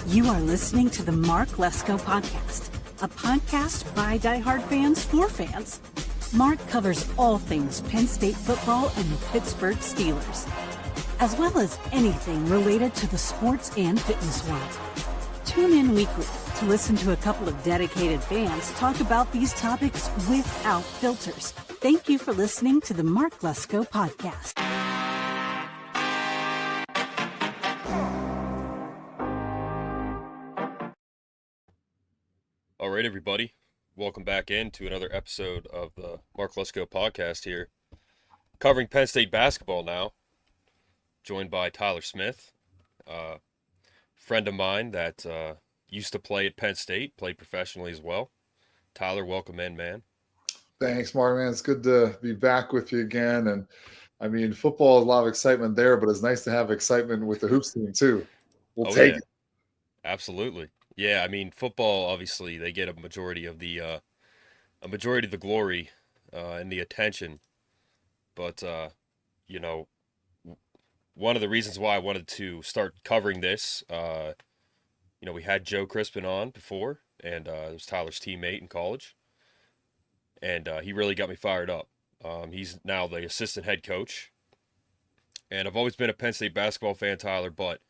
You are listening to the Mark Lesko Podcast, a podcast by diehard fans for fans. Mark covers all things Penn State football and the Pittsburgh Steelers, as well as anything related to the sports and fitness world. Tune in weekly to listen to a couple of dedicated fans talk about these topics without filters. Thank you for listening to the Mark Lesko Podcast. All right, everybody. Welcome back into another episode of the Mark Lesko Podcast here. Covering Penn State basketball now. Joined by Tyler Smith, a friend of mine that used to play at Penn State, played professionally as well. Tyler, welcome in, man. Thanks, Mark, man. It's good to be back with you again. And, I mean, football, a lot of excitement there, but it's nice to have excitement with the hoops team, too. We'll take it. Absolutely. Yeah, I mean, football, obviously, they get a majority of the glory and the attention. But, you know, one of the reasons why I wanted to start covering this, you know, we had Joe Crispin on before, and it was Tyler's teammate in college. And he really got me fired up. He's now the assistant head coach. And I've always been a Penn State basketball fan, Tyler, but,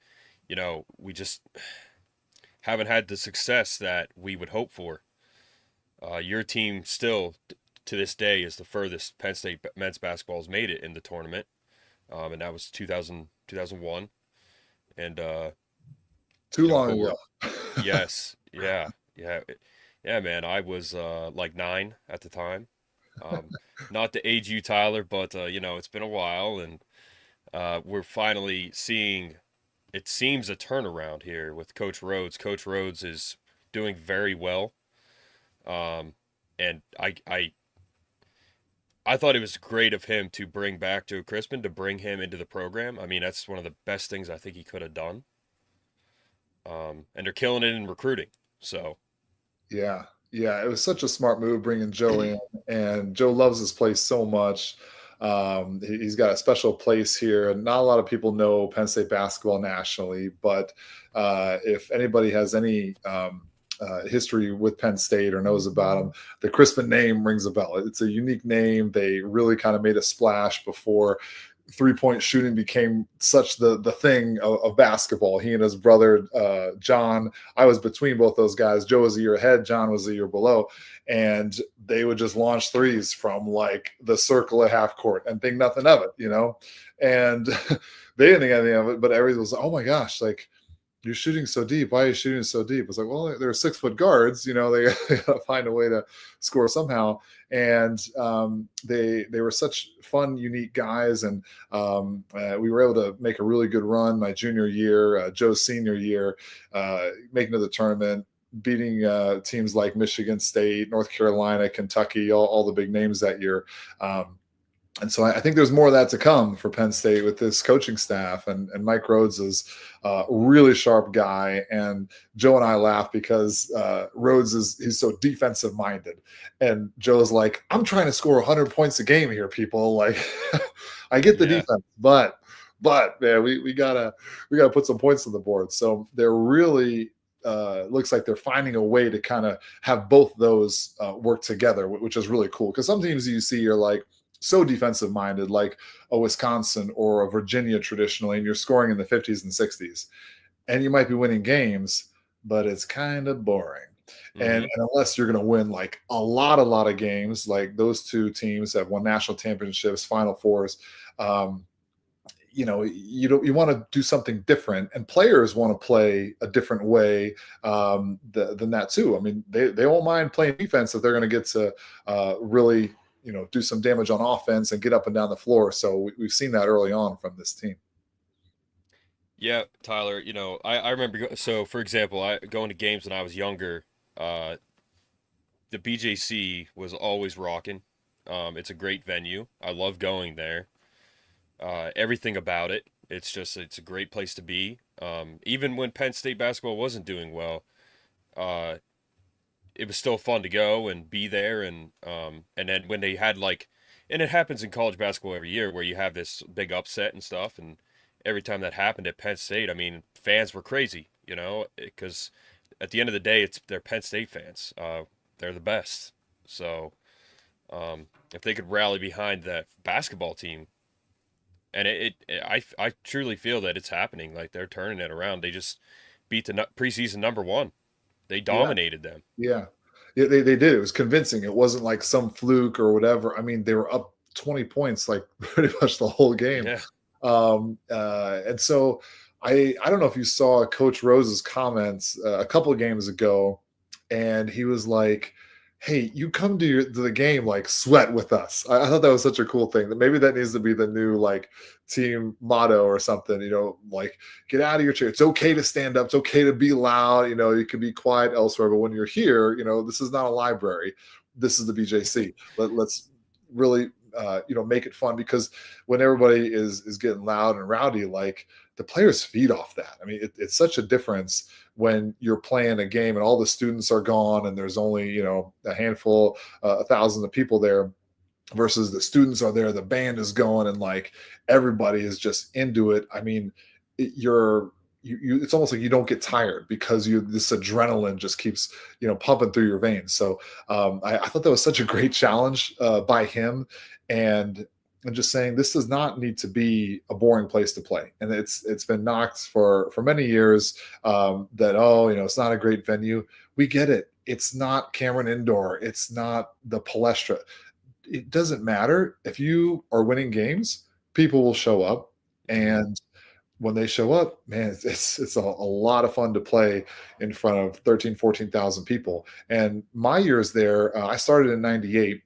you know, we just haven't had the success that we would hope for. Your team still, to this day, is the furthest Penn State men's basketball has made it in the tournament. And that was 2001. And too long ago. Yes. Yeah, man. I was like 9 at the time. Not to age you, Tyler, but you know, it's been a while, and we're finally seeing, it seems, a turnaround here with Coach Rhodes. Coach Rhodes is doing very well. And I thought it was great of him to bring back Joe Crispin, to bring him into the program. I mean, that's one of the best things I think he could have done. And they're killing it in recruiting. So, yeah, it was such a smart move bringing Joe in, and Joe loves this place so much. He's got a special place here, and not a lot of people know Penn State basketball nationally, but if anybody has any history with Penn State or knows about them, the Crispin name rings a bell. It's a unique name. They really kind of made a splash before three-point shooting became such the thing of basketball. He and his brother, John, I was between both those guys. Joe was a year ahead, John was a year below, and they would just launch threes from like the circle at half court and think nothing of it, you know? And they didn't think anything of it, but everyone was like, oh my gosh, like, you're shooting so deep. Why are you shooting so deep? It's like, well, they're 6-foot guards. You know, they got to find a way to score somehow. And they were such fun, unique guys. And we were able to make a really good run my junior year, Joe's senior year, making it to the tournament, beating teams like Michigan State, North Carolina, Kentucky, all the big names that year. And so I think there's more of that to come for Penn State with this coaching staff. And Mike Rhodes is a really sharp guy. And Joe and I laugh because Rhodes he's so defensive minded. And Joe's like, I'm trying to score 100 points a game here, people. Like, I get the defense, but man, we gotta put some points on the board. So they're really looks like they're finding a way to kind of have both those work together, which is really cool. Because some teams you see are like, so defensive minded, like a Wisconsin or a Virginia traditionally, and you're scoring in the 50s and 60s, and you might be winning games, but it's kind of boring. Mm-hmm. And unless you're going to win like a lot of games, like those two teams have won national championships, Final Fours, you know, you want to do something different, and players want to play a different way than that too. I mean, they won't mind playing defense if they're going to get to really, you know, do some damage on offense and get up and down the floor. So we've seen that early on from this team. Yeah, Tyler, you know, I remember, so for example, going to games when I was younger, the BJC was always rocking. It's a great venue. I love going there. Everything about it. It's a great place to be. Even when Penn State basketball wasn't doing well, it was still fun to go and be there, and then when they had like, and it happens in college basketball every year where you have this big upset and stuff, and every time that happened at Penn State, I mean, fans were crazy. because at the end of the day, they're Penn State fans. They're the best. So if they could rally behind that basketball team, and I truly feel that it's happening. Like they're turning it around. They just beat the preseason number one. They Yeah. dominated them. Yeah. Yeah, they did. It was convincing. It wasn't like some fluke or whatever. I mean, they were up 20 points like pretty much the whole game. Yeah. And so I don't know if you saw Coach Rose's comments a couple of games ago, and he was like, "Hey, you come to the game like sweat with us." I thought that was such a cool thing. That maybe that needs to be the new like team motto or something. Like get out of your chair. It's okay to stand up. It's okay to be loud. You can be quiet elsewhere, but when you're here, this is not a library. This is the BJC. Let's really make it fun, because when everybody is getting loud and rowdy, like the players feed off that. I mean, it's such a difference when you're playing a game and all the students are gone and there's only a handful, thousands of people there, versus the students are there, the band is going, and like everybody is just into it. I mean, it's almost like you don't get tired because this adrenaline just keeps pumping through your veins. So I thought that was such a great challenge by him, and just saying this does not need to be a boring place to play. And it's been knocked for many years that it's not a great venue. We get it. It's not Cameron Indoor. It's not the Palestra. It doesn't matter. If you are winning games, people will show up, and when they show up, man, it's a lot of fun to play in front of 14,000 people. And my years there, I started in 98.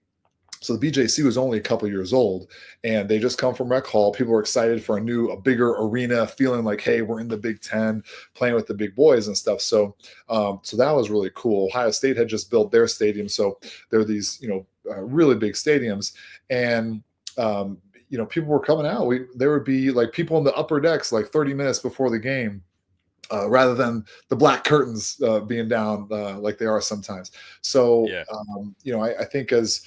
So the BJC was only a couple years old, and they just come from Rec Hall. People were excited for a bigger arena, feeling like, hey, we're in the Big Ten, playing with the big boys and stuff. So that was really cool. Ohio State had just built their stadium, so there were these, really big stadiums, and people were coming out. There would be like people in the upper decks like 30 minutes before the game. Rather than the black curtains being down like they are sometimes. So, Yeah. I think as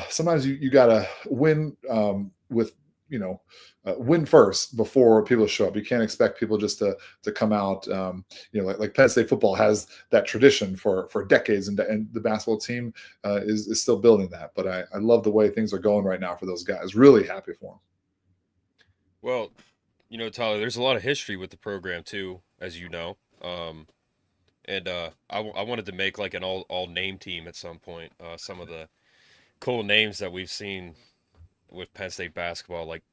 sometimes you got to win with, win first before people show up. You can't expect people just to come out. Like Penn State football has that tradition for decades, and the basketball team is still building that. But I love the way things are going right now for those guys. Really happy for them. Well, Tyler, there's a lot of history with the program too, as you know. And I wanted to make like an all name team at some point. Some of the cool names that we've seen with Penn State basketball, like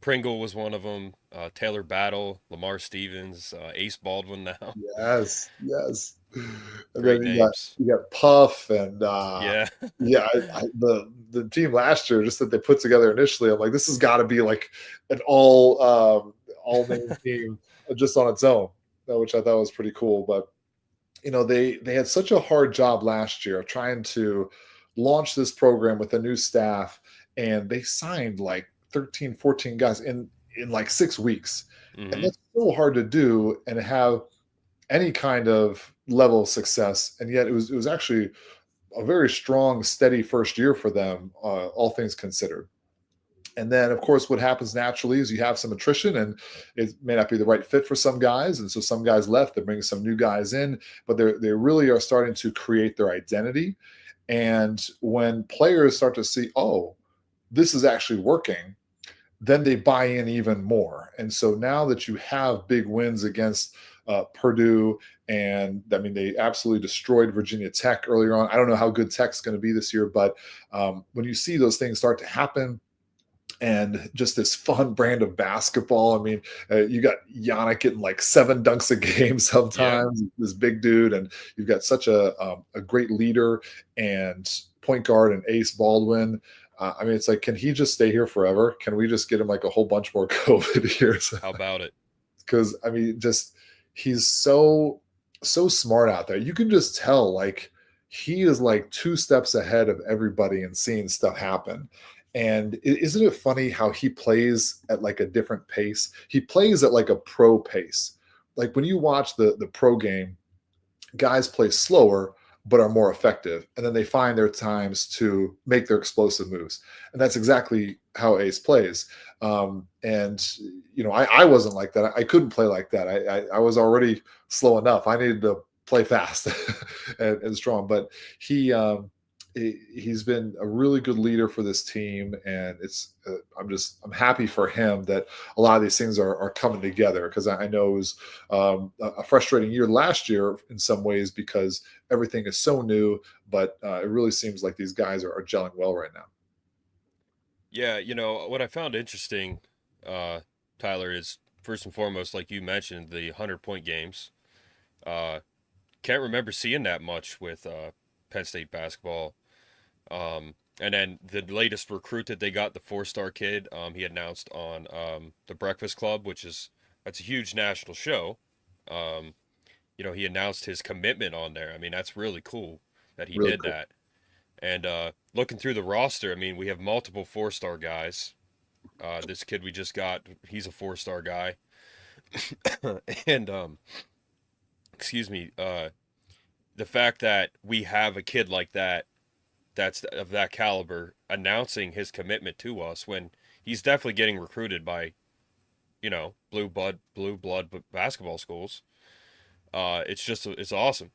Pringle was one of them, Taylor Battle, Lamar Stevens, Ace Baldwin now. Yes. And Great then names. you got Puff and Yeah. the team last year, just that they put together initially, I'm like, this has got to be like an all name team just on its own, which I thought was pretty cool. But they had such a hard job last year of trying to launch this program with a new staff, and they signed like 13, 14 guys in like 6 weeks. Mm-hmm. And that's so hard to do and have any kind of level of success. And yet it was actually a very strong, steady first year for them, all things considered. And then, of course, what happens naturally is you have some attrition, and it may not be the right fit for some guys. And so some guys left, they're bringing some new guys in, but they really are starting to create their identity. And when players start to see, oh, this is actually working, then they buy in even more. And so now that you have big wins against Purdue, and I mean, they absolutely destroyed Virginia Tech earlier on. I don't know how good Tech's going to be this year, but when you see those things start to happen, and just this fun brand of basketball. I mean, you got Yannick getting like 7 dunks a game sometimes, this big dude, and you've got such a great leader and point guard and Ace Baldwin. I mean, it's like, can he just stay here forever? Can we just get him like a whole bunch more COVID years? How about it? Because I mean, he's so smart out there. You can just tell like he is like 2 steps ahead of everybody and seeing stuff happen. And isn't it funny how he plays at like a different pace? He plays at like a pro pace. Like when you watch the pro game, guys play slower, but are more effective. And then they find their times to make their explosive moves. And that's exactly how Ace plays. And, I wasn't like that. I couldn't play like that. I was already slow enough. I needed to play fast and strong. But he's been a really good leader for this team, and I'm happy for him that a lot of these things are coming together, because I know it was a frustrating year last year in some ways because everything is so new, but it really seems like these guys are gelling well right now. Yeah, what I found interesting, Tyler, is first and foremost, like you mentioned, the 100-point games. Can't remember seeing that much with Penn State basketball. And then the latest recruit that they got, the 4-star kid, he announced on the Breakfast Club, that's a huge national show. He announced his commitment on there. I mean, that's really cool that he Really did cool. that. And looking through the roster, I mean, we have multiple 4-star guys. This kid we just got, he's a 4-star guy. And excuse me, the fact that we have a kid like that's of that caliber announcing his commitment to us when he's definitely getting recruited by, blue blood basketball schools. It's awesome,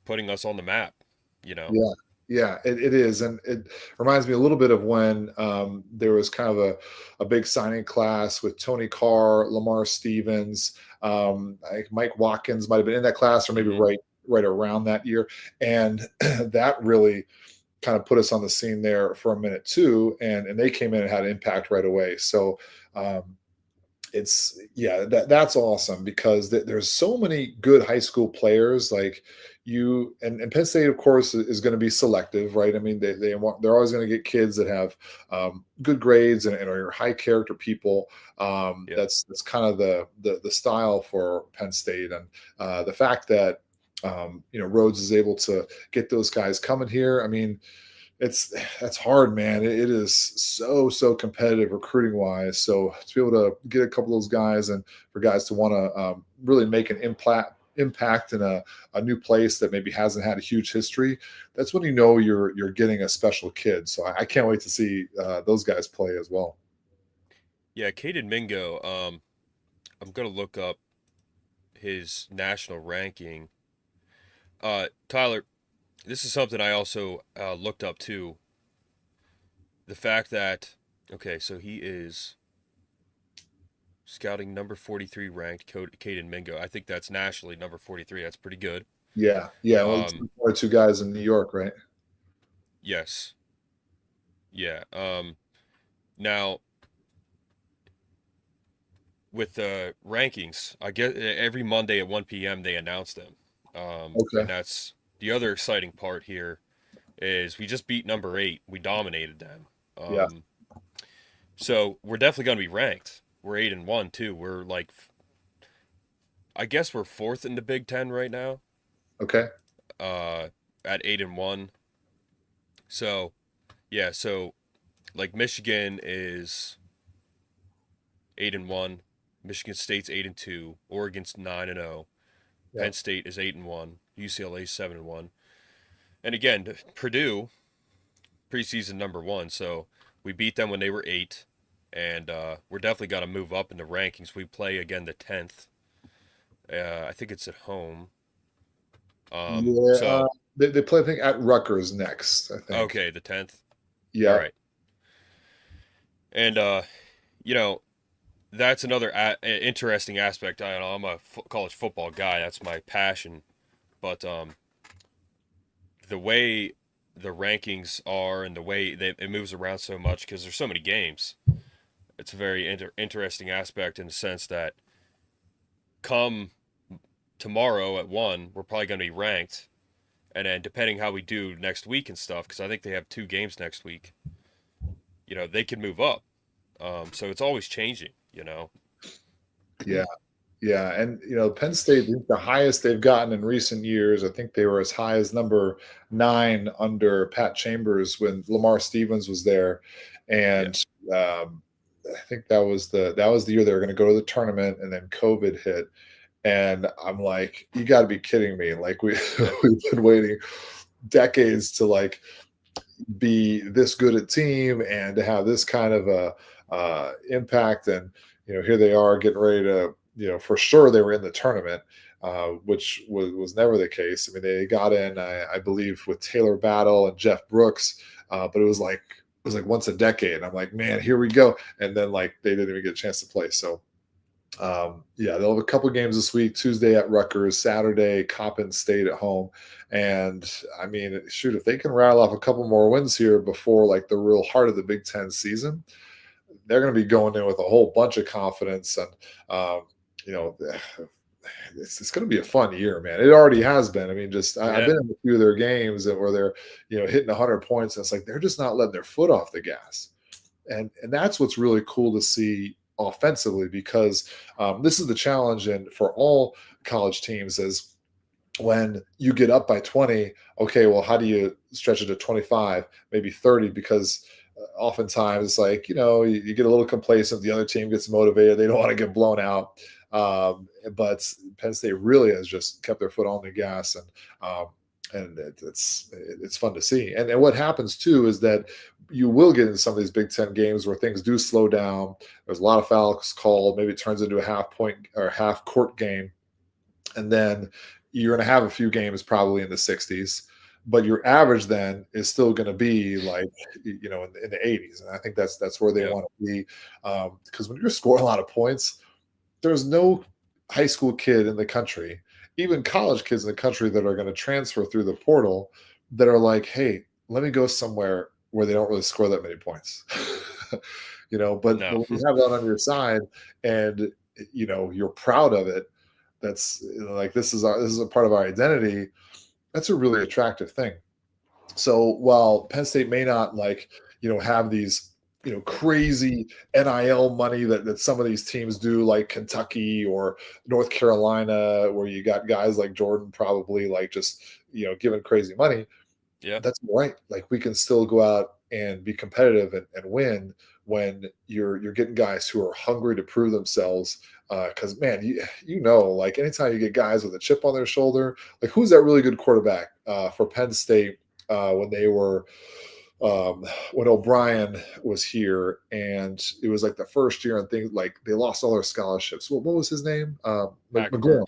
putting us on the map. Yeah. Yeah, it is. And it reminds me a little bit of when there was kind of a big signing class with Tony Carr, Lamar Stevens, I think Mike Watkins might have been in that class, or maybe Mm-hmm. right around that year. And that really kind of put us on the scene there for a minute too. And they came in and had an impact right away. So that's awesome, because there's so many good high school players like you, and Penn State, of course, is going to be selective, right? I mean, they're always going to get kids that have good grades and are high character people. Yeah. That's kind of the style for Penn State. And the fact that Rhodes is able to get those guys coming here, I mean, that's hard, man. It is so competitive recruiting wise. So to be able to get a couple of those guys, and for guys to want to really make an impact in a new place that maybe hasn't had a huge history, that's when you're getting a special kid. So I can't wait to see those guys play as well. Yeah, Caden Mingo. I'm gonna look up his national ranking. Tyler, this is something I also looked up too. The fact that, okay, so he is scouting number 43 ranked, Caden Mingo. I think that's nationally number 43. That's pretty good. Yeah. Well, one or two guys in New York, right? Yes. Yeah. Now, with the rankings, I guess every Monday at 1 p.m. they announce them. Okay. And that's the other exciting part here is we just beat number 8. We dominated them. Yeah. So we're definitely going to be ranked. We're 8-1 too. We're I guess we're 4th in the Big Ten right now. Okay. At 8-1. So, yeah. So, Michigan is 8-1. Michigan State's 8-2. Oregon's 9-0. Yeah. Penn State is 8-1. UCLA's 7-1. And again, Purdue, preseason number 1. So we beat them when they were 8. And we're definitely got to move up in the rankings. We play again the 10th. I think it's at home. They play, I think, at Rutgers next, I think. Okay, the 10th. Yeah. All right. And, that's another interesting aspect. I'm a college football guy. That's my passion. But the way the rankings are and the way it moves around so much because there's so many games, it's a very interesting aspect in the sense that come tomorrow at 1, we're probably going to be ranked. And then depending how we do next week and stuff, because I think they have 2 games next week, they can move up. So it's always changing, Yeah. Yeah. And, Penn State, the highest they've gotten in recent years, I think they were as high as number 9 under Pat Chambers when Lamar Stevens was there. And I think that was the year they were going to go to the tournament, and then COVID hit. And I'm like, you got to be kidding me. Like we've been waiting decades to like be this good at team and to have this kind of a impact. And here they are getting ready to, for sure they were in the tournament, which was never the case. I mean, they got in, I believe, with Taylor Battle and Jeff Brooks, but it was like once a decade. And I'm like, man, here we go. And then like they didn't even get a chance to play. So yeah, they'll have a couple games this week. Tuesday at Rutgers, Saturday Coppin State at home. And I mean, shoot, if they can rattle off a couple more wins here before like the real heart of the Big Ten season, they're going to be going in with a whole bunch of confidence. And you know, it's going to be a fun year, man. It already has been. I mean, just I've been in a few of their games where they're hitting 100 points, and it's like they're just not letting their foot off the gas. And that's what's really cool to see offensively, because this is the challenge and for all college teams is when you get up by 20, okay, well, how do you stretch it to 25, maybe 30? Because oftentimes it's like, you get a little complacent. The other team gets motivated. They don't want to get blown out. But Penn State really has just kept their foot on the gas, and it's fun to see. And what happens too is that you will get into some of these Big Ten games where things do slow down. There's a lot of fouls called. Maybe it turns into a half-point or half-court game, and then you're going to have a few games probably in the 60s. But your average then is still going to be like, in the 80s, and I think that's where they want to be, because when you're scoring a lot of points, there's no high school kid in the country, even college kids in the country, that are going to transfer through the portal that are like, hey, let me go somewhere where they don't really score that many points. But when you have that on your side and you're proud of it, that's like this is a part of our identity. That's a really attractive thing. So while Penn State may not have these crazy NIL money that some of these teams do, like Kentucky or North Carolina, where you got guys like Jordan probably just giving crazy money. Yeah, that's right. Like we can still go out and be competitive and win when you're getting guys who are hungry to prove themselves. Because man, like anytime you get guys with a chip on their shoulder, like who's that really good quarterback for Penn State when they were when O'Brien was here, and it was like the first year and things like they lost all their scholarships. What was his name? McGloin.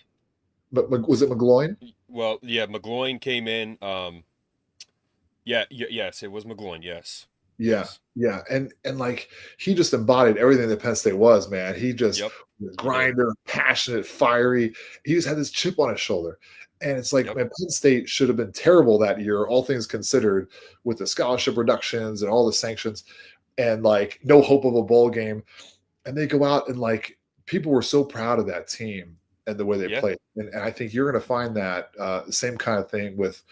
But was it McGloin? Well, yeah, McGloin came in. Yes, it was McGloin. Yes. Yeah. And like he just embodied everything that Penn State was, man. He just was grinder, passionate, fiery. He just had this chip on his shoulder. And it's like, man, Penn State should have been terrible that year, all things considered, with the scholarship reductions and all the sanctions and like no hope of a bowl game. And they go out and like people were so proud of that team and the way they played. And I think you're going to find that same kind of thing with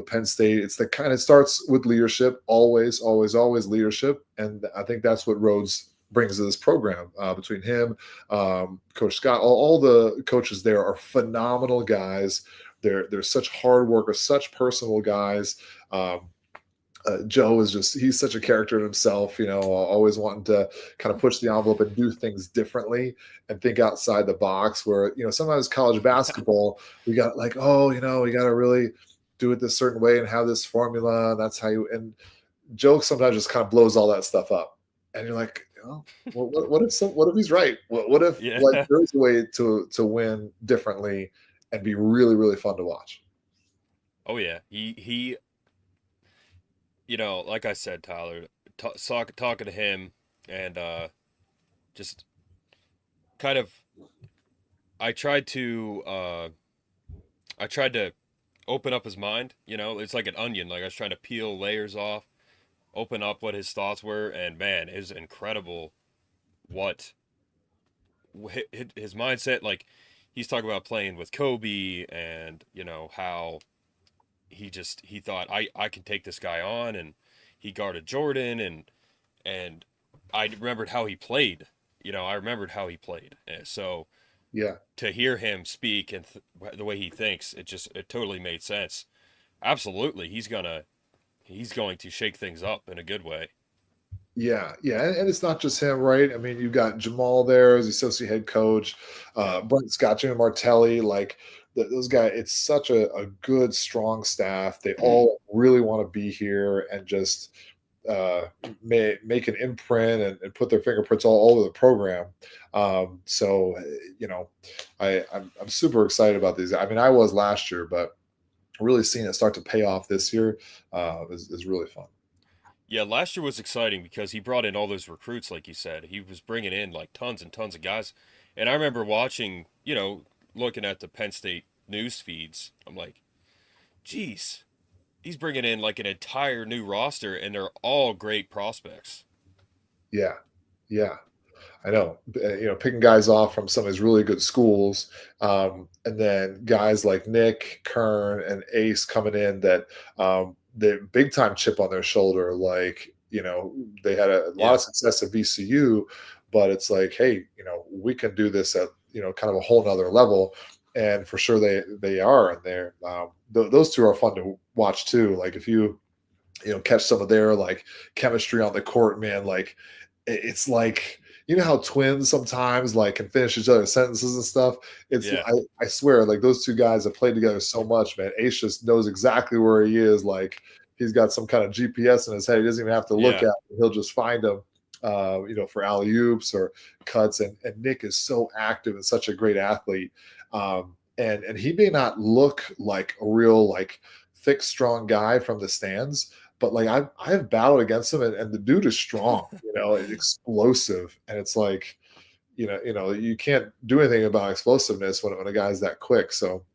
Penn State. It's the kind of starts with leadership, always leadership. And I think that's what Rhodes brings to this program between him, Coach Scott, all the coaches there are phenomenal guys. They're such hard workers, such personal guys. Joe is he's such a character in himself, always wanting to kind of push the envelope and do things differently and think outside the box where, sometimes college basketball, we got like, we got to really do it this certain way and have this formula. And that's how and Joe sometimes just kind of blows all that stuff up. And you're like, what if he's right? What if like there's a way to win differently and be really, really fun to watch? Oh yeah. He like I said, Tyler, talking to him and just kind of I tried to open up his mind. It's like an onion. Like I was trying to peel layers off, open up what his thoughts were, and man, it was incredible what his mindset. Like he's talking about playing with Kobe, and how he thought I can take this guy on, and he guarded Jordan, and I remembered how he played. So to hear him speak and the way he thinks, it totally made sense. Absolutely, he's going to shake things up in a good way. Yeah, yeah, and it's not just him, right? I mean, you got Jamal there as the associate head coach, Yeah. Brent Scott, Jimmy Martelli, like those guys. It's such a good, strong staff. They all really want to be here and just uh, make an imprint and put their fingerprints all over the program. So, you know, I'm super excited about these. I mean, I was last year, but really seeing it start to pay off this year is really fun. Yeah, last year was exciting because he brought in all those recruits, like you said. He was bringing in like tons and tons of guys. And I remember watching, looking at the Penn State news feeds. I'm like, geez, he's bringing in like an entire new roster, and they're all great prospects. Yeah, yeah. I know, picking guys off from some of these really good schools, and then guys like Nick, Kern, and Ace coming in that the big time chip on their shoulder. Like, they had a lot Yeah, of success at VCU, but it's like, hey, we can do this at kind of a whole nother level, and for sure they are, and they're those two are fun to watch too. Like if you catch some of their like chemistry on the court, man, like it's like how twins sometimes like can finish each other's sentences and stuff. It's yeah, I swear, like those two guys have played together so much, man. Ace just knows exactly where he is. Like he's got some kind of GPS in his head. He doesn't even have to look yeah, at it. He'll just find him, for alley oops or cuts. And Nick is so active and such a great athlete. And he may not look like a real like thick, strong guy from the stands, but like I've battled against him, and the dude is strong, explosive, and it's like, you can't do anything about explosiveness when a guy's that quick. So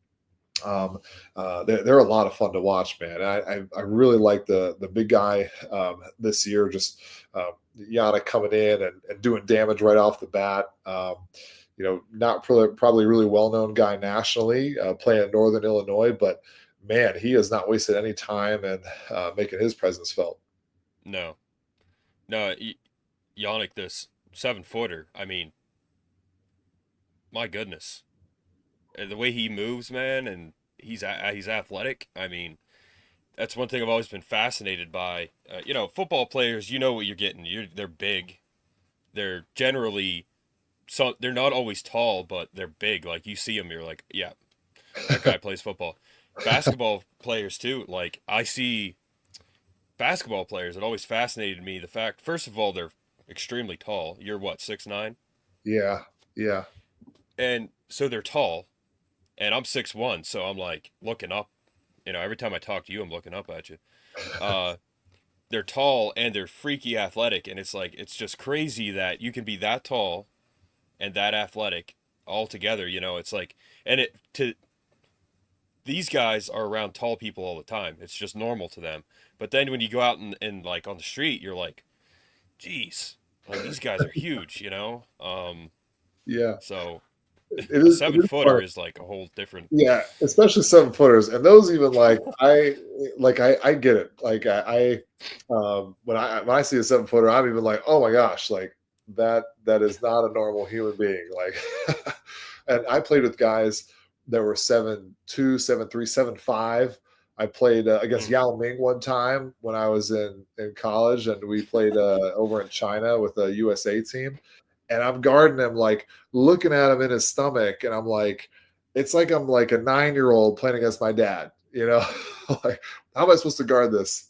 they're a lot of fun to watch, man. I really like the big guy this year, just Yada coming in and doing damage right off the bat. Not probably really well known guy nationally, playing in Northern Illinois, but man, he has not wasted any time and making his presence felt. no, no, Yannick, this 7-footer. I mean, my goodness, and the way he moves, man, and he's athletic. I mean, that's one thing I've always been fascinated by. Football players, you know what you're getting. They're big. They're generally they're not always tall, but they're big. Like you see them, you're like, yeah, that guy plays football. Basketball players too. Like I see basketball players. It always fascinated me the fact. First of all, they're extremely tall. You're what, 6'9"? Yeah, yeah, And so they're tall, and I'm 6'1", so I'm like looking up. Every time I talk to you, I'm looking up at you. Uh, they're tall and they're freaky athletic, and it's just crazy that you can be that tall and that athletic all together. It's like, and it to these guys are around tall people all the time. It's just normal to them. But then when you go out and like on the street, you're like, geez, like these guys are huge. yeah. So It a is. It seven is footer fun. is like a whole different. Yeah, especially 7 footers, and those even I get it. Like when I see a 7 footer, I'm even like, oh my gosh, like that is not a normal human being. Like, and I played with guys that were 7'2", 7'3", 7'5". I played against Mm, Yao Ming one time when I was in college, and we played over in China with a USA team. And I'm guarding him, like looking at him in his stomach, and I'm like, it's like I'm like a 9-year-old playing against my dad. Like how am I supposed to guard this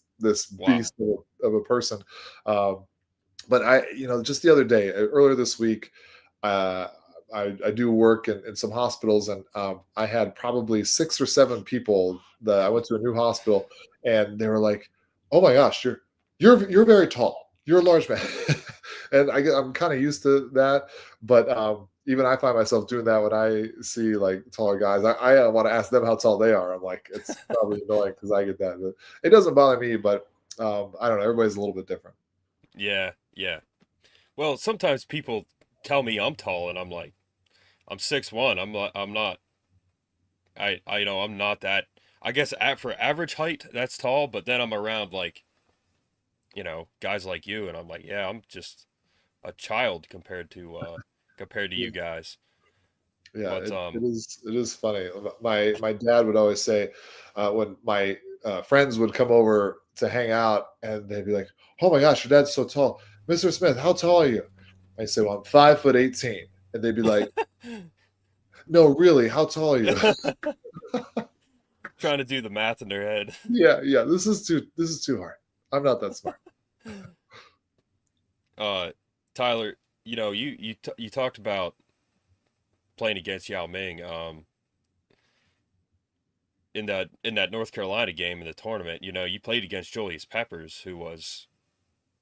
wow. beast of a person? Um, but just the other day, earlier this week, uh, I do work in some hospitals, and I had probably 6 or 7 people that I went to a new hospital, and they were like, "Oh my gosh, you're very tall. You're a large man," and I'm kind of used to that. But even I find myself doing that when I see like taller guys. I want to ask them how tall they are. I'm like, it's probably annoying because I get that. But it doesn't bother me, but I don't know. Everybody's a little bit different. Yeah, yeah. Well, sometimes people tell me I'm tall, and I'm like, I'm 6'1". I'm not. I'm not. I'm not that. I guess for average height, that's tall. But then I'm around like guys like you, and I'm like, yeah, I'm just a child compared to you guys. Yeah, But it is funny. My dad would always say when my friends would come over to hang out, and they'd be like, "Oh my gosh, your dad's so tall." Mr. Smith, how tall are you? I say, well, I'm 5'18", and they'd be like, no, really, how tall are you? Trying to do the math in their head. Yeah, this is too hard. I'm not that smart. Uh, Tyler, you talked about playing against Yao Ming. In that North Carolina game in the tournament, you played against Julius Peppers, who was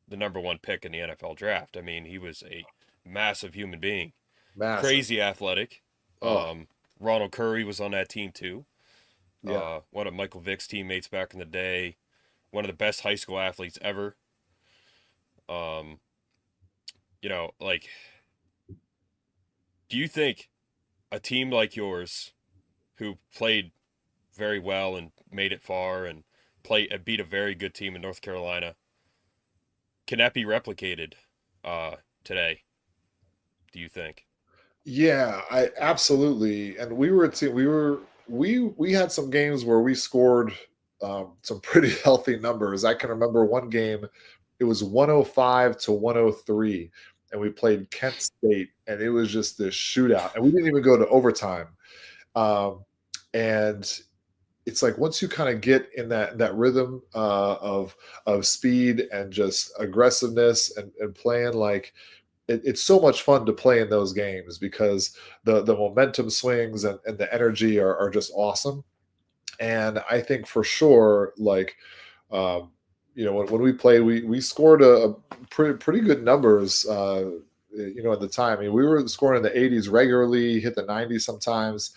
the number one pick in the NFL draft. I mean, he was a massive human being, Massive. crazy athletic. Oh, Ronald Curry was on that team too. yeah. One of Michael Vick's teammates back in the day, one of the best high school athletes ever. Um, like, do you think a team like yours, who played very well and made it far and beat a very good team in North Carolina, can that be replicated today? Do you think? Yeah, I absolutely. And we were a team. We had some games where we scored some pretty healthy numbers. I can remember one game. It was 105 to 103, and we played Kent State, and it was just this shootout, and we didn't even go to overtime. Um, and it's like once you kind of get in that rhythm of speed and just aggressiveness and playing like it's so much fun to play in those games because the momentum swings and the energy are just awesome. And I think for sure, like um, when we played, we scored a pretty good numbers. At the time, I mean, we were scoring in the 80s regularly, hit the 90s sometimes.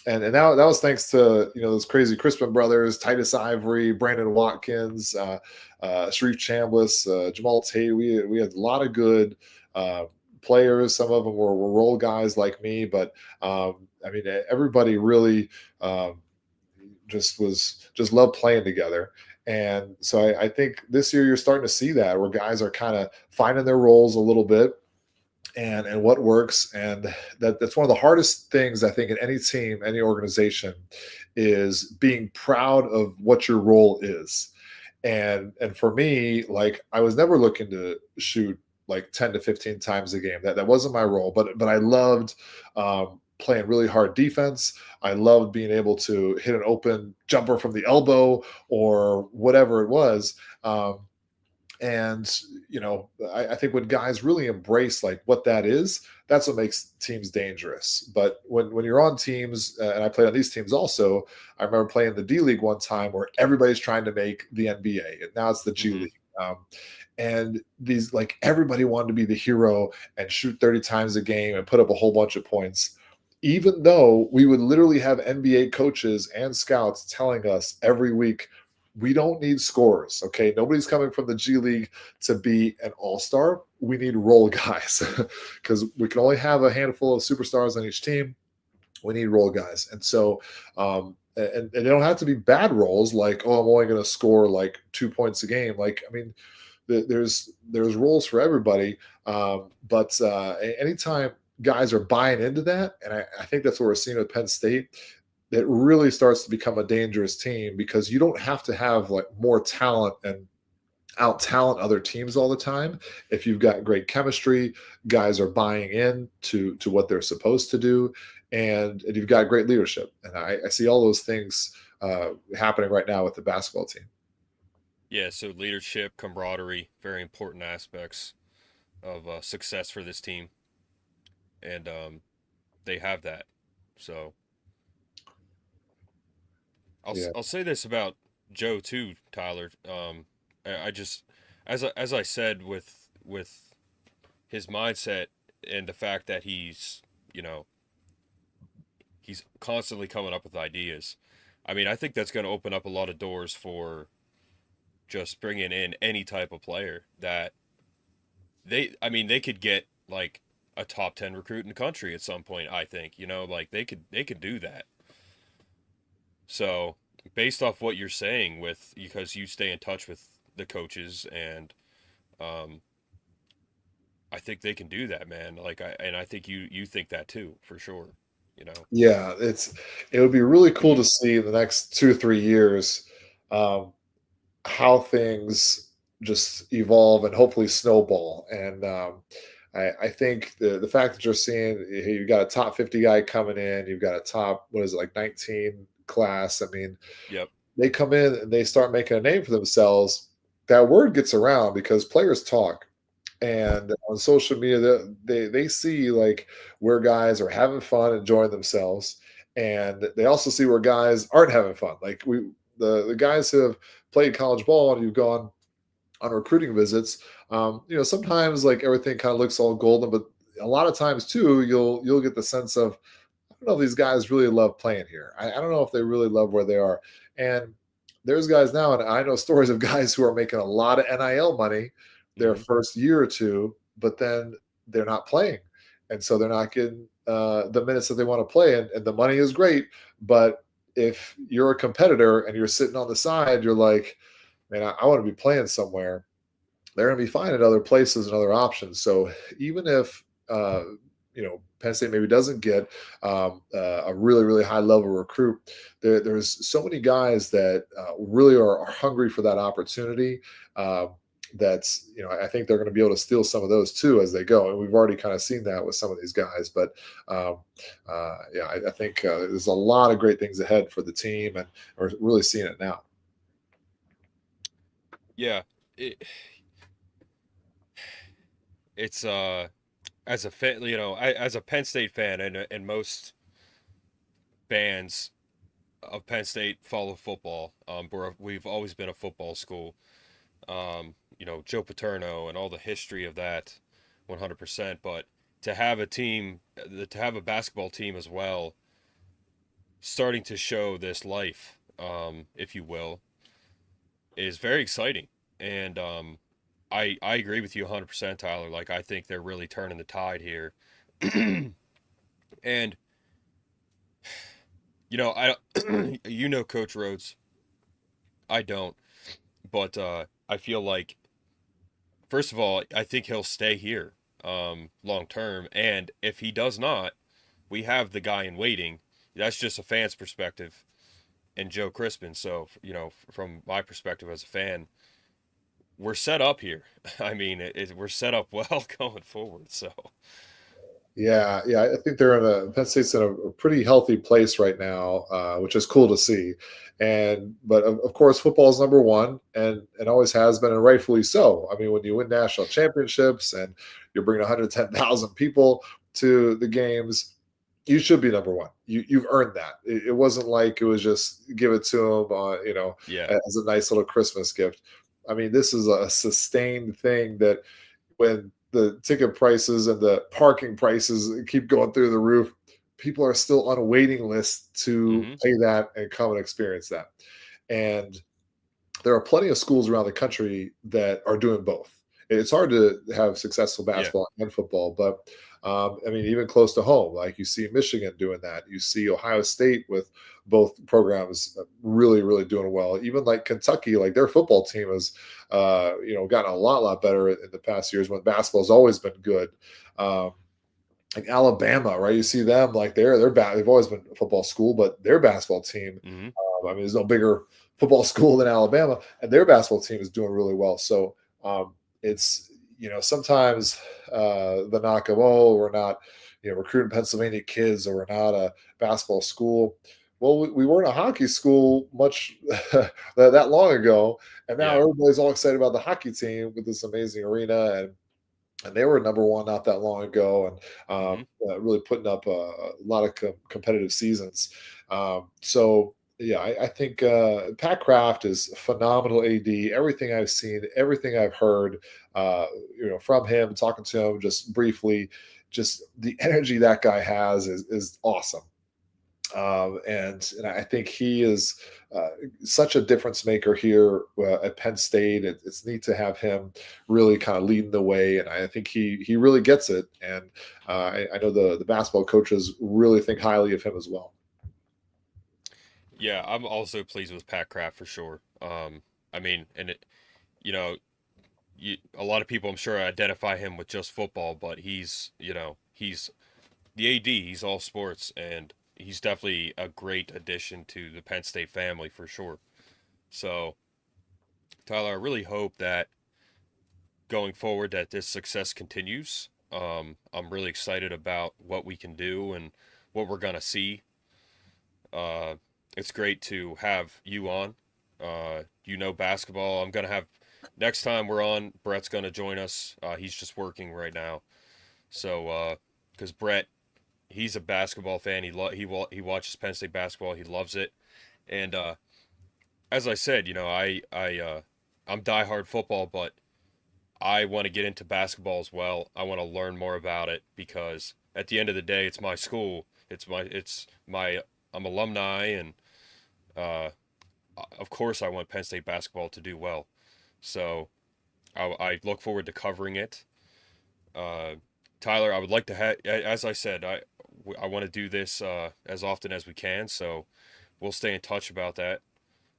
And that was thanks to those crazy Crispin brothers, Titus Ivory, Brandon Watkins, Sharif Chambliss, Jamal Tate. We had a lot of good uh, players. Some of them were role guys like me, but I mean everybody really just loved playing together. And so I think this year you're starting to see that where guys are kind of finding their roles a little bit and what works. And that's one of the hardest things I think in any team, any organization, is being proud of what your role is. And for me, like I was never looking to shoot like 10 to 15 times a game. That wasn't my role, but I loved playing really hard defense. I loved being able to hit an open jumper from the elbow or whatever it was. And I think when guys really embrace like what that is, that's what makes teams dangerous. But when you're on teams, and I played on these teams also, I remember playing the D League one time where everybody's trying to make the NBA, and now it's the G Hmm. League. And these like everybody wanted to be the hero and shoot 30 times a game and put up a whole bunch of points, even though we would literally have NBA coaches and scouts telling us every week, we don't need scorers. Okay. Nobody's coming from the G League to be an all-star. We need role guys because we can only have a handful of superstars on each team. We need role guys. And so, and they don't have to be bad roles like, oh, I'm only going to score like 2 points a game. Like, I mean, there's roles for everybody. But anytime guys are buying into that, and I think that's what we're seeing with Penn State, it really starts to become a dangerous team because you don't have to have like more talent and out talent other teams all the time. If you've got great chemistry, guys are buying in to what they're supposed to do, and you've got great leadership. And I see all those things happening right now with the basketball team. Yeah, so leadership, camaraderie, very important aspects of success for this team, and they have that. So Yeah, I'll say this about Joe too, Tyler. I just as I said with his mindset and the fact that you know he's constantly coming up with ideas. I mean, I think that's going to open up a lot of doors for just bringing in any type of player that I mean, they could get like a top 10 recruit in the country at some point, I think, like they could do that. So, based off what you're saying because you stay in touch with the coaches and um I think they can do that, man. I think you think that too, for sure, you know. yeah, it would be really cool to see in the next 2 or 3 years um, how things just evolve and hopefully snowball. And I think the fact that you're seeing, hey, you got a top 50 guy coming in, you've got a top, what is it, like 19 class. I mean, Yep. they come in and they start making a name for themselves. That word gets around because players talk. And on social media, they see like where guys are having fun, enjoying themselves, and they also see where guys aren't having fun. Like the guys who have played college ball and you've gone on recruiting visits, sometimes like everything kind of looks all golden, but a lot of times too, you'll get the sense of, I don't know if these guys really love playing here. I don't know if they really love where they are. And there's guys now, and I know stories of guys who are making a lot of NIL money their Hmm. first year or two, but then they're not playing. And so they're not getting the minutes that they want to play. And the money is great. But if you're a competitor and you're sitting on the side, you're like, man, I want to be playing somewhere. They're going to be finding other places and other options. So even if Penn State maybe doesn't get a really really high level recruit, there's so many guys that really are hungry for that opportunity. That's I think they're going to be able to steal some of those too as they go, and we've already kind of seen that with some of these guys. But yeah, I think there's a lot of great things ahead for the team, and we're really seeing it now. Yeah. It, it's as a fan, as a Penn State fan, and most fans of Penn State follow football. We've always been a football school. Joe Paterno and all the history of that, 100%. But to have a team, to have a basketball team as well, starting to show this life, if you will, is very exciting. And I agree with you 100%, Tyler. Like, I think they're really turning the tide here. And I Coach Rhodes. I don't, but I feel like, first of all, I think he'll stay here long term, and if he does not, we have the guy in waiting. That's just a fan's perspective, and Joe Crispin. So from my perspective as a fan, we're set up here. I mean, we're set up well going forward. So Yeah, yeah, I think they're in Penn State's in a pretty healthy place right now, which is cool to see. But of course, football is number one, and always has been, and rightfully so. I mean, when you win national championships and you're bringing 110,000 people to the games, you should be number one. You've earned that. It wasn't like it was just give it to them, yeah, as a nice little Christmas gift. I mean, this is a sustained thing that when the ticket prices and the parking prices keep going through the roof, people are still on a waiting list to hmm, pay that and come and experience that. And there are plenty of schools around the country that are doing both. It's hard to have successful yeah, basketball and football, but I mean, even close to home, like you see Michigan doing that. You see Ohio State with both programs really, really doing well. Even like Kentucky, like their football team has, gotten a lot better in the past years when basketball's always been good. Um, like Alabama, right? You see them like they've always been a football school, but their basketball team, hmm, I mean, there's no bigger football school than Alabama, and their basketball team is doing really well. So it's sometimes the knock of, oh, we're not recruiting Pennsylvania kids, or we're not a basketball school. Well, we weren't a hockey school much that long ago, and now yeah, everybody's all excited about the hockey team with this amazing arena, and they were number one not that long ago, and hmm, really putting up a lot of competitive seasons. So yeah, I think Pat Kraft is a phenomenal AD. Everything I've seen, everything I've heard, from him, talking to him just briefly, just the energy that guy has is awesome. And I think he is uh, such a difference maker here at Penn State. It's neat to have him really kind of leading the way, and I think he really gets it. And I know the basketball coaches really think highly of him as well. yeah. I'm also pleased with Pat Kraft for sure. I mean, and you know, a lot of people, I'm sure, identify him with just football, but he's the AD. He's all sports, and he's definitely a great addition to the Penn State family for sure. So, Tyler, I really hope that going forward that this success continues. I'm really excited about what we can do and what we're gonna see. Uh, it's great to have you on. Basketball. I'm gonna have next time we're on. Brett's gonna join us. He's just working right now. So, because Brett, he's a basketball fan. He watches Penn State basketball. He loves it. And as I said, I'm diehard football, but I want to get into basketball as well. I want to learn more about it because at the end of the day, it's my school. It's my I'm alumni, and uh, of course I want Penn State basketball to do well. So I look forward to covering it. Uh, Tyler, I would like to have, as I said, I want to do this as often as we can. So we'll stay in touch about that.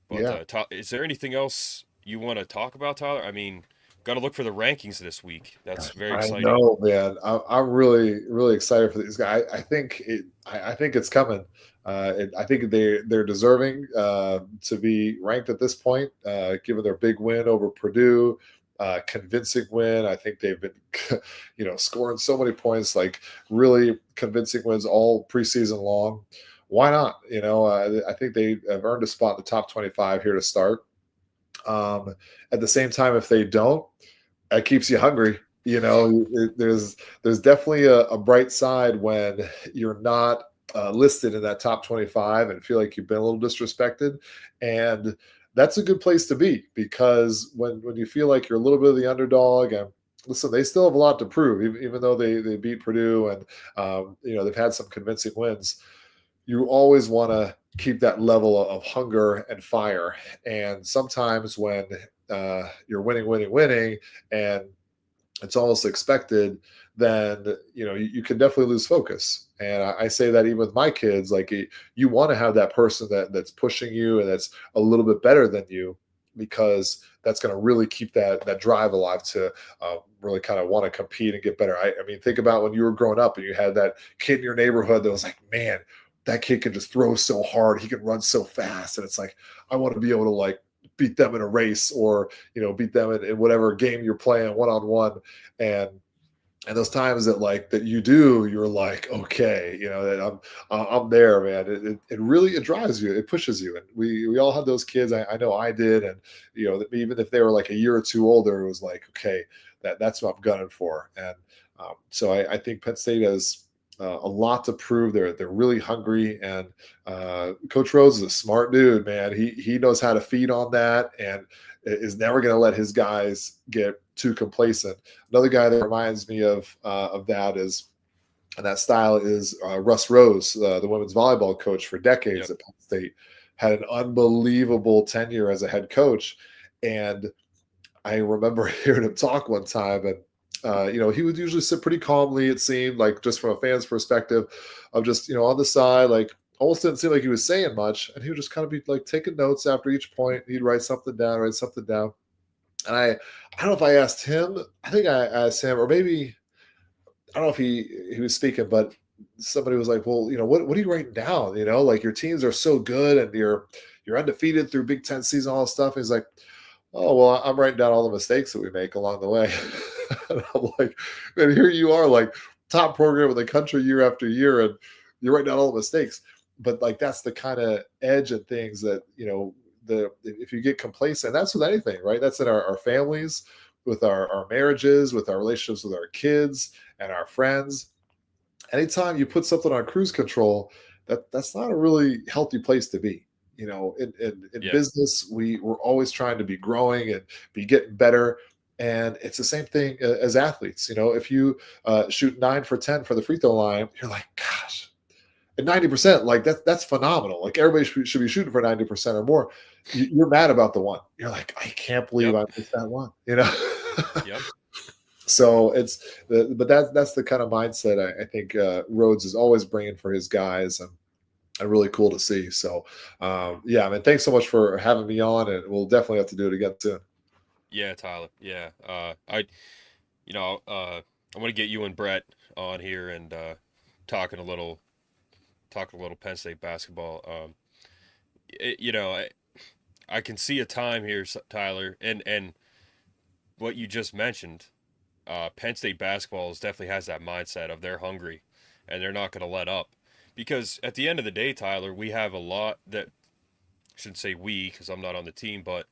But Yeah. Is there anything else you want to talk about, Tyler? I mean, got to look for the rankings this week. That's very I exciting. know, man. I'm really, really excited for these guys. I think it's coming. I think they're deserving to be ranked at this point, given their big win over Purdue, convincing win. I think they've been, scoring so many points, like really convincing wins all preseason long. Why not? I think they have earned a spot in the top 25 here to start. At the same time, if they don't, that keeps you hungry. There's definitely a bright side when you're not listed in that top 25 and feel like you've been a little disrespected, and that's a good place to be because when you feel like you're a little bit of the underdog, and listen, they still have a lot to prove, even though they beat Purdue and they've had some convincing wins. You always want to keep that level of hunger and fire, and sometimes when you're winning, and it's almost expected, then you can definitely lose focus. And I say that even with my kids, like you want to have that person that's pushing you and that's a little bit better than you, because that's going to really keep that drive alive to really kind of want to compete and get better. I mean, think about when you were growing up and you had that kid in your neighborhood that was like, man, that kid can just throw so hard, he can run so fast, and it's like, I want to be able to like beat them in a race, or beat them in whatever game you're playing one-on-one. And those times that you do, you're like, okay, that I'm there, man. It really, it drives you, it pushes you. And we all had those kids. I know I did. And even if they were like a year or two older, it was like, okay, that's what I'm gunning for. And so I think Penn State has a lot to prove. They're really hungry, and Coach Rose is a smart dude, man. He knows how to feed on that, and is never going to let his guys get too complacent. Another guy that reminds me of that is, and that style is Russ Rose, the women's volleyball coach for decades at Penn State, had an unbelievable tenure as a head coach. And I remember hearing him talk one time, and he would usually sit pretty calmly, it seemed like, just from a fan's perspective, of just on the side, like almost didn't seem like he was saying much, and he would just kind of be like taking notes after each point. He'd write something down. And I don't know if I asked him. I think I asked him, or maybe I don't know if he was speaking, but somebody was like, well, what are you writing down? Like, your teams are so good and you're undefeated through Big Ten season, all this stuff. And he's like, oh, well, I'm writing down all the mistakes that we make along the way. And I'm like, man, here you are, like top program in the country year after year, and you're writing down all the mistakes. But like, that's the kind of edge and things that, if you get complacent, that's with anything, right? That's in our families, with our marriages, with our relationships with our kids and our friends. Anytime you put something on cruise control, that's not a really healthy place to be. In business, we're always trying to be growing and be getting better. And it's the same thing as athletes. If you shoot 9 for 10 for the free throw line, you're like, gosh, and 90%, like that's phenomenal. Like, everybody should be shooting for 90% or more. You're mad about the one. You're like, I can't believe I missed that one. Yep. So but that's the kind of mindset I think Rhodes is always bringing for his guys, and really cool to see. So, yeah, man, thanks so much for having me on, and we'll definitely have to do it again soon. Yeah, Tyler. Yeah. I want to get you and Brett on here and talking a little Penn State basketball. I can see a time here, Tyler, and what you just mentioned, Penn State basketball definitely has that mindset of they're hungry and they're not going to let up. Because at the end of the day, Tyler, we have a lot that, I shouldn't say we because I'm not on the team, but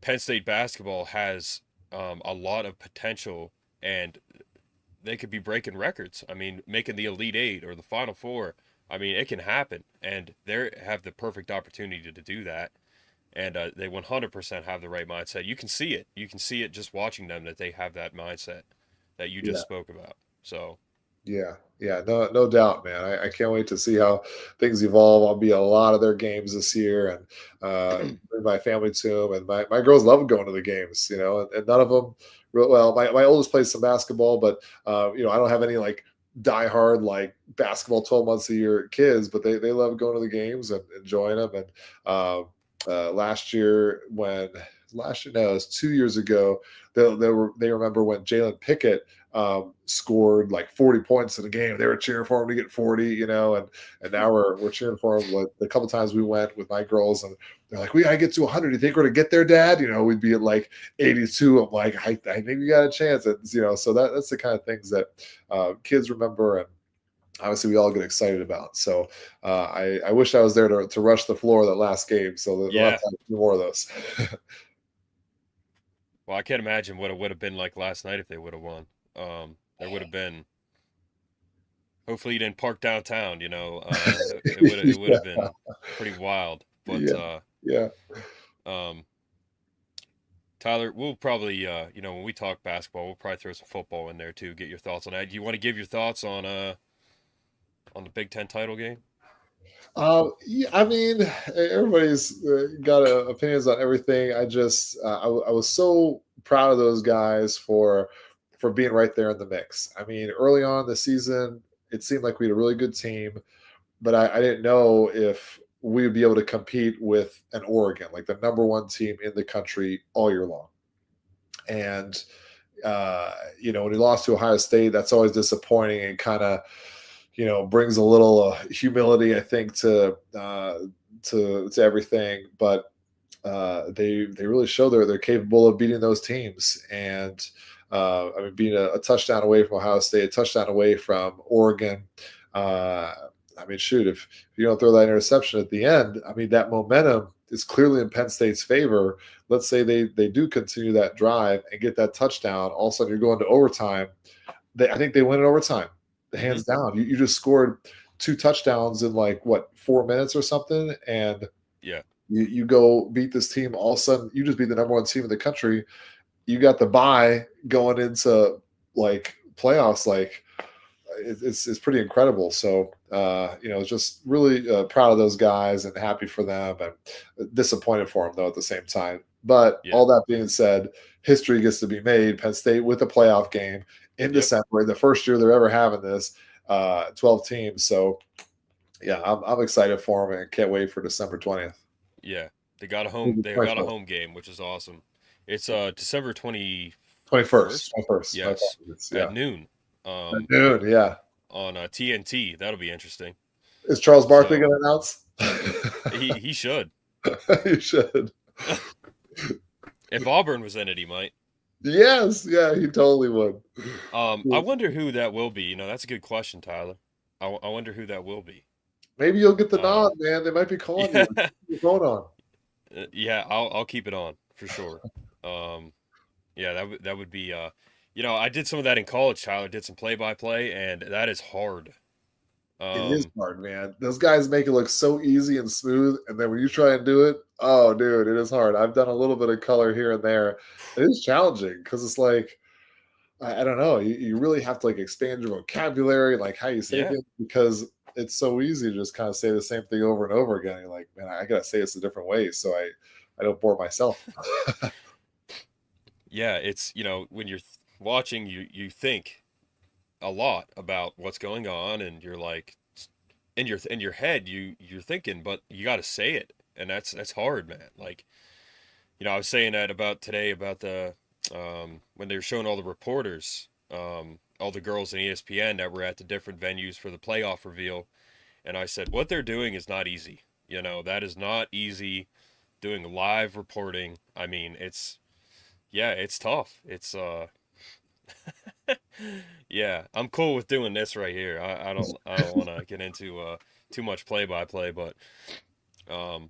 Penn State basketball has a lot of potential, and they could be breaking records. I mean, making the Elite Eight or the Final Four. I mean, it can happen, and they have the perfect opportunity to do that. And they 100% have the right mindset. You can see it. You can see it just watching them that they have that mindset that you just Yeah. spoke about. So Yeah, no doubt, man. I can't wait to see how things evolve. I'll be at a lot of their games this year, and bring my family to them. And my girls love going to the games, and none of them. Well, my oldest plays some basketball, but I don't have any like diehard like basketball 12 months a year kids, but they love going to the games and enjoying them. And last year, no, it was 2 years ago. They remember when Jalen Pickett scored like 40 points in a game. They were cheering for him to get 40, and now we're cheering for him. Like the couple times we went with my girls, and they're like, "We gotta get to 100. You think we're gonna get there, Dad?" We'd be at like 82. I'm like, I think we got a chance. And, so that's the kind of things that kids remember, and obviously we all get excited about. So I wish I was there to rush the floor that last game. So we'll have yeah. to have a few more of those. Well, I can't imagine what it would have been like last night if they would have won. There would have been. Hopefully, you didn't park downtown. It would have been pretty wild. But Yeah, yeah. um, Tyler, we'll probably when we talk basketball, we'll probably throw some football in there too. Get your thoughts on that. Do you want to give your thoughts on the Big Ten title game? Yeah, I mean, everybody's got opinions on everything. I just, I was so proud of those guys for being right there in the mix. I mean, early on in the season, it seemed like we had a really good team, but I didn't know if we would be able to compete with an Oregon, like the number one team in the country all year long. And when he lost to Ohio State, that's always disappointing and kind of brings a little humility, I think, to everything. But they really show they're capable of beating those teams. And I mean, being a touchdown away from Ohio State, a touchdown away from Oregon. I mean, shoot, if you don't throw that interception at the end, I mean, that momentum is clearly in Penn State's favor. Let's say they do continue that drive and get that touchdown. All of a sudden, you're going to overtime. I think they win in overtime, hands down. You just scored 2 touchdowns in like 4 minutes or something, and Yeah. you go beat this team. All of a sudden, you just beat the number one team in the country. You got the bye going into like playoffs. Like it's pretty incredible. So just really proud of those guys and happy for them, and disappointed for them though at the same time. But Yeah. all that being said, history gets to be made. Penn State with a playoff game in December, the first year they're ever having this, 12 teams. So yeah, I'm excited for them and can't wait for December 20th. Yeah. They got a home game, which is awesome. It's December 21st. Yes. Yeah. At noon. At noon, yeah. On TNT. That'll be interesting. Is Charles Barkley So- going to announce? He should. He should. If Auburn was in it, he might. Yes, yeah, he totally would. I wonder who that will be. That's a good question, Tyler. I wonder who that will be. Maybe you'll get the nod, man. They might be calling you. Keep your phone on. Yeah, I'll keep it on for sure. Yeah, that would be. I did some of that in college, Tyler. Did some play-by-play, and that is hard. It is hard, man. Those guys make it look so easy and smooth, and then when you try and do it, oh, dude, it is hard. I've done a little bit of color here and there. It is challenging because it's like, I don't know. You really have to like expand your vocabulary, like how you say Yeah. things, because it's so easy to just kind of say the same thing over and over again. You're like, man, I gotta say this a different way so I don't bore myself. Yeah, it's when you're watching, you think a lot about what's going on, and you're like, in your head, you're thinking, but you got to say it, and that's hard, man. Like, I was saying that about today about the when they were showing all the reporters, all the girls in ESPN that were at the different venues for the playoff reveal, and I said, what they're doing is not easy. That is not easy. Doing live reporting, I mean, yeah, it's tough. It's yeah, I'm cool with doing this right here. I don't want to get into too much play by play, but um,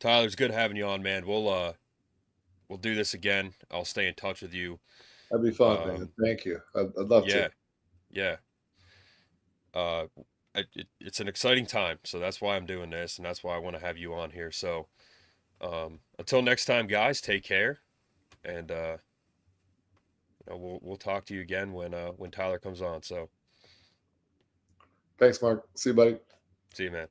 Tyler, it's good having you on, man. We'll do this again. I'll stay in touch with you. That'd be fun, man. Thank you. I'd love to. Yeah, yeah. Uh, it's an exciting time, so that's why I'm doing this, and that's why I want to have you on here. So, until next time, guys, take care, and we'll talk to you again when Tyler comes on. So, Thanks, Mark. See you, buddy. see you, man.